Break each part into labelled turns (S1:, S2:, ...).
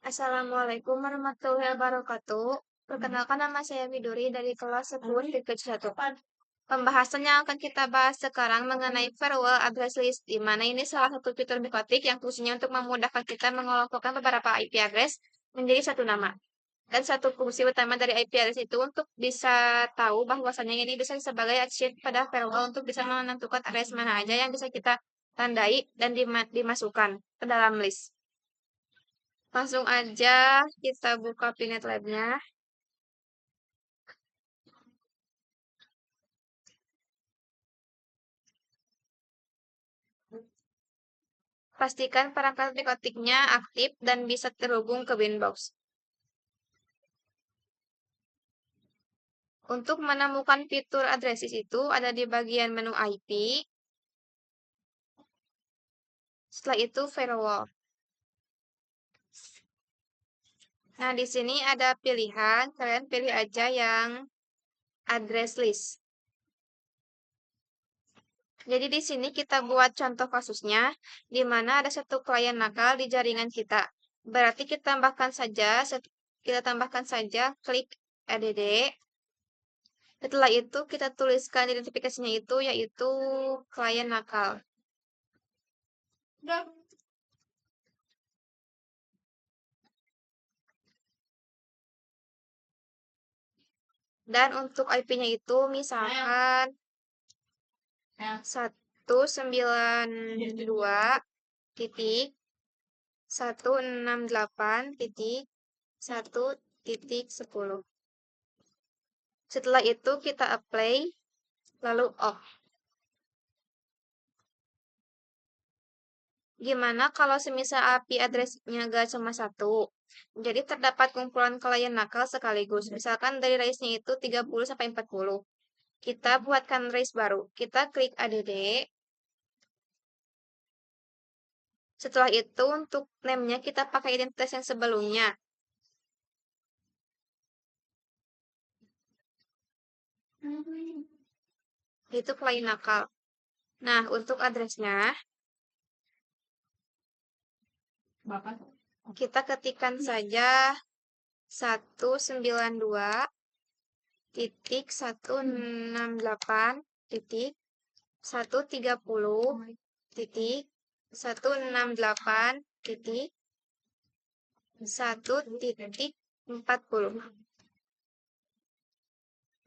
S1: Assalamualaikum warahmatullahi wabarakatuh. Perkenalkan nama saya Midori dari kelas 10 Tingkat 1. Pembahasan yang akan kita bahas sekarang mengenai firewall address list, di mana ini salah satu fitur Mikotik yang fungsinya untuk memudahkan kita mengelompokkan beberapa IP address menjadi satu nama. Dan satu fungsi utama dari IP address itu untuk bisa tahu bahwasannya ini bisa sebagai action pada firewall untuk bisa menentukan address mana aja yang bisa kita tandai dan dimasukkan ke dalam list. Langsung aja kita buka Pinet Lab-nya. Pastikan perangkat Mikotiknya aktif dan bisa terhubung ke Winbox. Untuk menemukan fitur addresses itu ada di bagian menu IP. Setelah itu firewall. Nah, di sini ada pilihan, kalian pilih aja yang address list. Jadi di sini kita buat contoh kasusnya, di mana ada satu klien nakal di jaringan kita. Berarti kita tambahkan saja klik add. Setelah itu kita tuliskan identifikasinya itu yaitu klien nakal. Dan untuk IP-nya itu misalkan 192.168.1.10. Setelah itu kita apply, lalu off. Gimana kalau semisal IP address-nya gak cuma satu? Jadi terdapat kumpulan klien nakal sekaligus. Misalkan dari range-nya itu 30 sampai 40. Kita buatkan range baru. Kita klik add. Setelah itu untuk name-nya kita pakai identitas yang sebelumnya. Itu klien nakal. Nah, untuk address-nya kita ketikkan saja 192.168.1.40.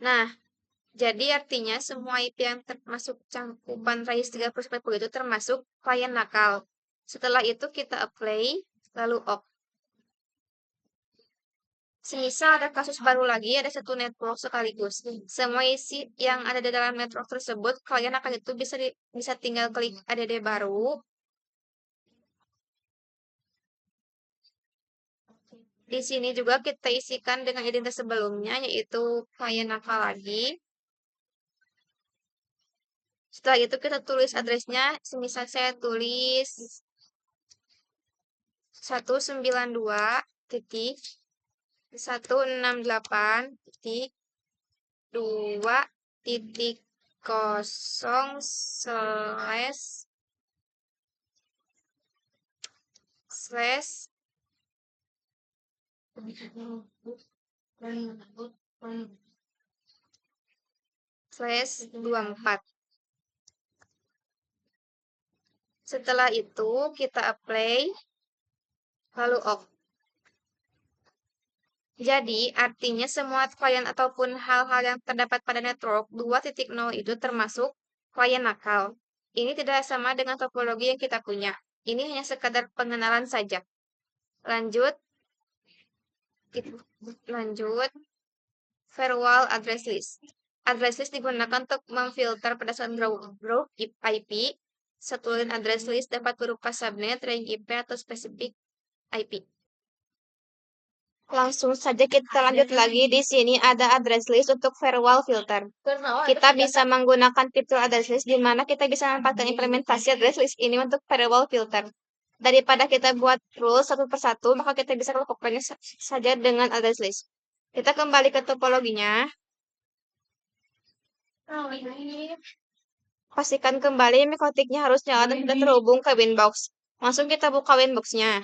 S1: Nah, jadi artinya semua IP yang termasuk cakupan RAIS 30-40 itu termasuk klien nakal. Setelah itu kita apply, lalu off. Semisal ada kasus baru lagi, ada satu network sekaligus. Semua isi yang ada di dalam network tersebut, klien nakal itu bisa tinggal klik add baru. Di sini juga kita isikan dengan identitas sebelumnya, yaitu klien nakal lagi. Setelah itu kita tulis addressnya, semisal saya tulis 192.1.2.0//24. Setelah itu kita apply, lalu off. Jadi, artinya semua klien ataupun hal-hal yang terdapat pada network 2.0 itu termasuk klien nakal. Ini tidak sama dengan topologi yang kita punya. Ini hanya sekadar pengenalan saja. Lanjut, firewall address list. Address list digunakan untuk memfilter pada saat group IP. Satu line address list dapat berupa subnet, range IP, atau spesifik IP. Langsung saja kita lanjut lagi. Di sini ada address list untuk firewall filter. Kita bisa menggunakan fitur address list di mana kita bisa memanfaatkan implementasi address list ini untuk firewall filter. Daripada kita buat rules satu persatu, maka kita bisa lakukannya saja dengan address list. Kita kembali ke topologinya. Pastikan kembali Mikotiknya harus nyala dan sudah terhubung ke Winbox. Langsung kita buka Winbox-nya.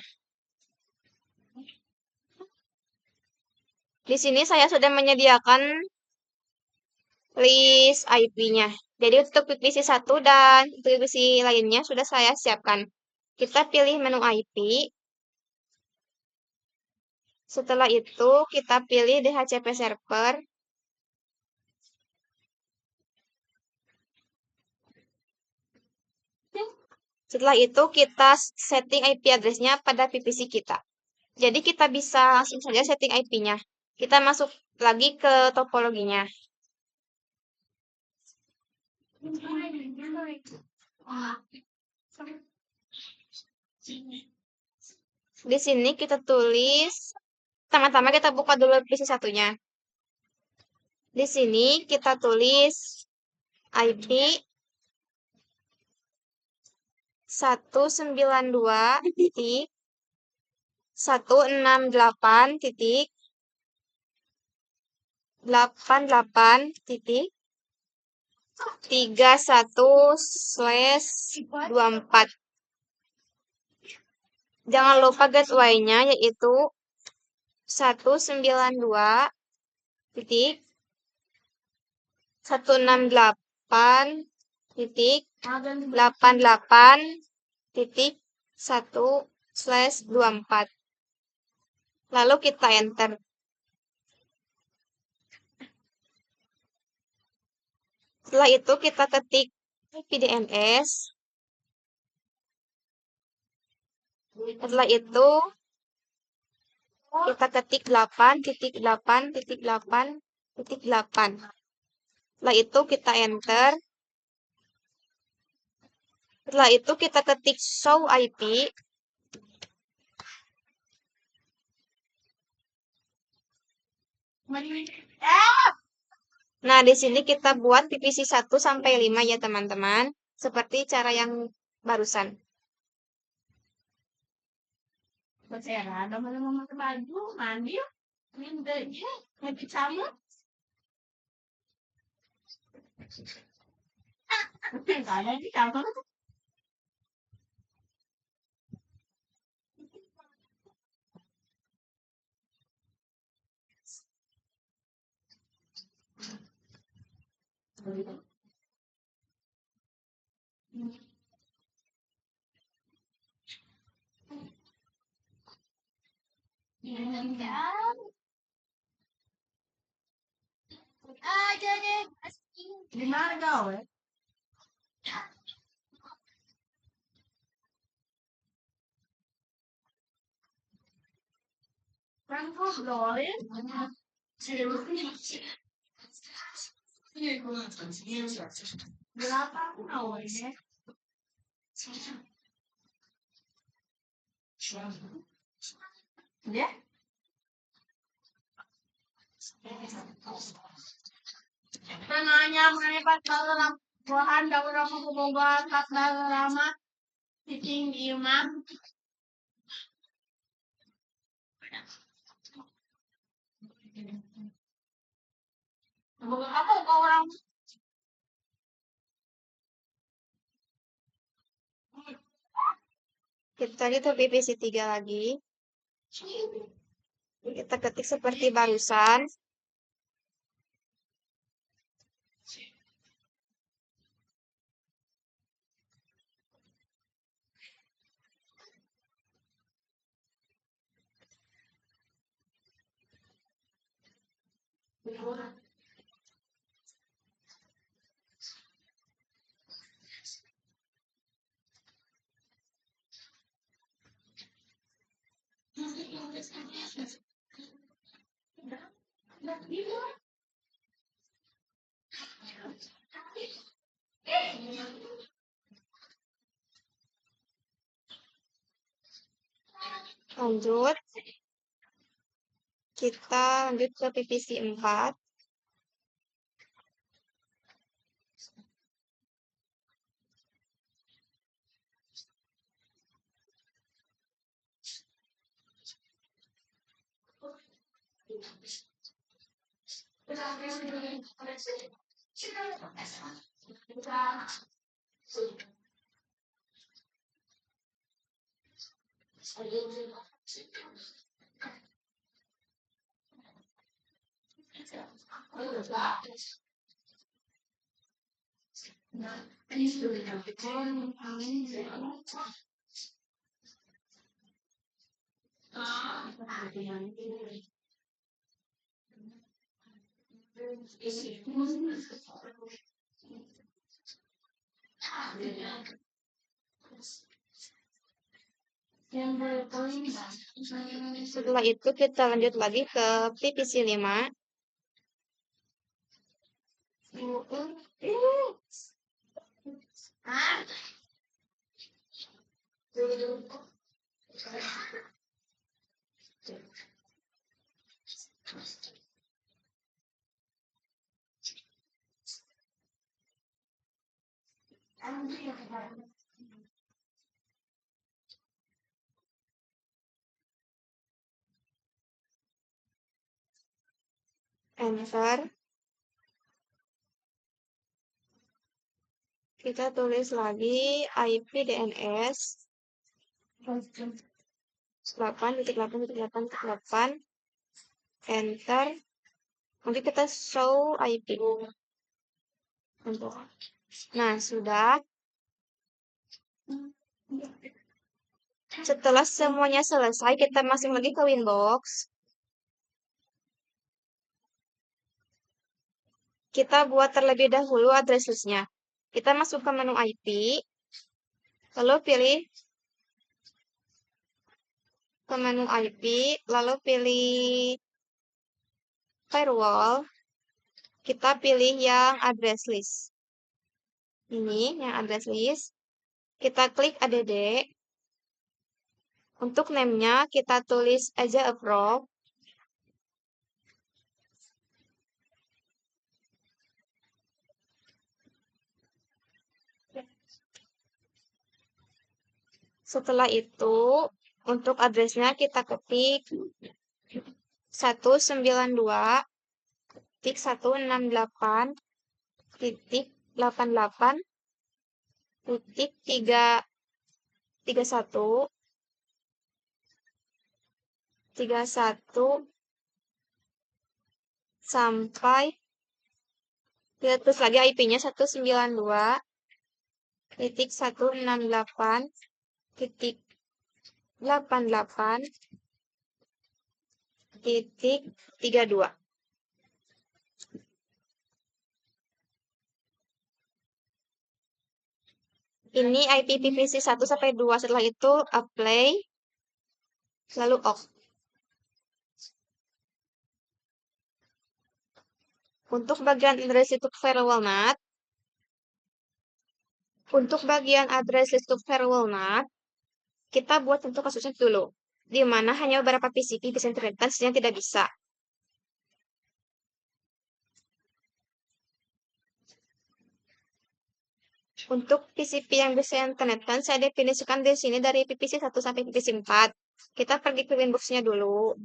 S1: Di sini saya sudah menyediakan list IP-nya. Jadi untuk PPC 1 dan PPC lainnya sudah saya siapkan. Kita pilih menu IP. Setelah itu kita pilih DHCP server. Setelah itu kita setting IP address-nya pada PPC kita. Jadi kita bisa langsung saja setting IP-nya. Kita masuk lagi ke topologinya. Di sini kita tulis, pertama-tama kita buka dulu PC satunya. Di sini kita tulis IP 192.168.31/24. Jangan lupa gateway-nya yaitu 192.168.1/24. Lalu kita enter. Setelah itu kita ketik IP DNS. Setelah itu kita ketik 8.8.8.8. Setelah itu kita enter. Setelah itu kita ketik show IP. Nah, di sini kita buat PPC 1 sampai 5 ya, teman-teman. Seperti cara yang barusan.
S2: Bersera, dong mau pakai baju, mandi yuk. Mindanya, happy sama. Enggak ada di kamar. Ada deh. Di mana kau? Frankfurt Lorien. Berapa tahun ya? Ya? Tanahnya menepat dalam buahan daun apa pembuat tak dalam lama tinggi mah. Apa kau orang?
S1: Kita lihat PPC 3 lagi. Kita ketik seperti barusan. Lanjut. Kita lanjut ke PPC 4. Setelah itu kita lanjut lagi ke PPC 5. Enter. Kita tulis lagi IP DNS 8.8.8.8. Enter. Nanti kita show IP. Nah, sudah. Setelah semuanya selesai, kita masuk lagi ke Winbox. Kita buat terlebih dahulu address list-nya. Kita masuk ke menu IP, lalu pilih ke menu IP, lalu pilih firewall. Kita pilih yang address list. Ini yang address list. Kita klik add. Untuk name-nya kita tulis aja approve. Setelah itu, untuk address-nya kita ketik 192.168.331 sampai kita terus lagi IP-nya 192.168.88.32. Ini IP PVC 1 sampai 2. Setelah itu apply, lalu off. Untuk bagian address untuk firewall NAT, kita buat untuk kasusnya dulu, di mana hanya beberapa PCP bisa internetan, sisanya tidak bisa. Untuk PCP yang bisa internetan, saya definisikan di sini dari PPC 1 sampai PPC 4. Kita pergi ke Winbox-nya dulu.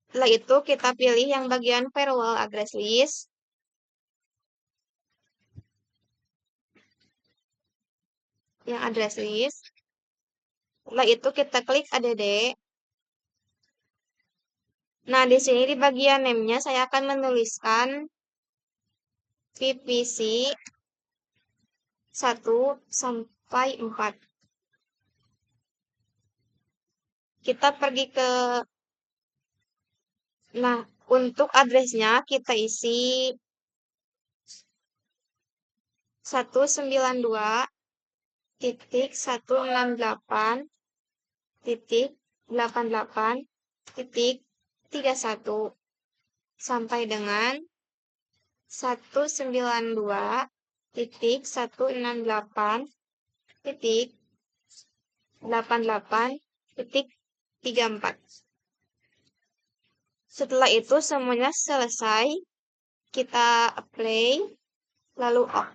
S1: Setelah itu kita pilih yang bagian firewall address list. Yang address list. Setelah itu kita klik add. Nah, di sini di bagian name-nya saya akan menuliskan PPC 1 sampai 4. Kita pergi ke, nah, untuk address-nya kita isi 192.168.88.31 sampai dengan 192.168.88.34. Setelah itu semuanya selesai, kita apply, lalu off.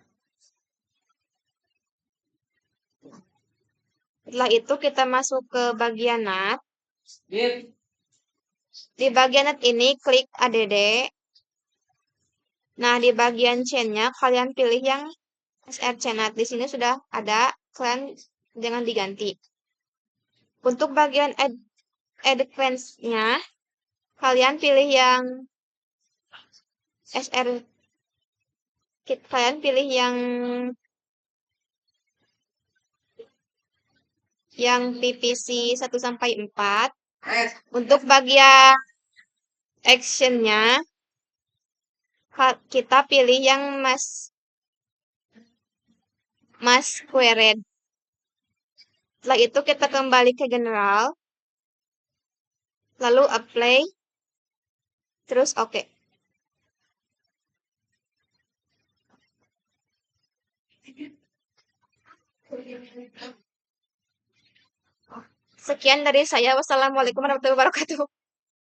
S1: Setelah itu kita masuk ke bagian NAT. Di bagian NAT ini klik add. Nah, di bagian chain-nya kalian pilih yang src NAT. Di sini sudah ada, kalian jangan diganti. Untuk bagian advance-nya, Kalian pilih yang SR. Kalian pilih yang PVC 1 sampai 4. Untuk bagian actionnya kita pilih yang mas squared. Setelah itu kita kembali ke general, lalu apply, terus oke. Sekian dari saya. Wassalamualaikum warahmatullahi wabarakatuh.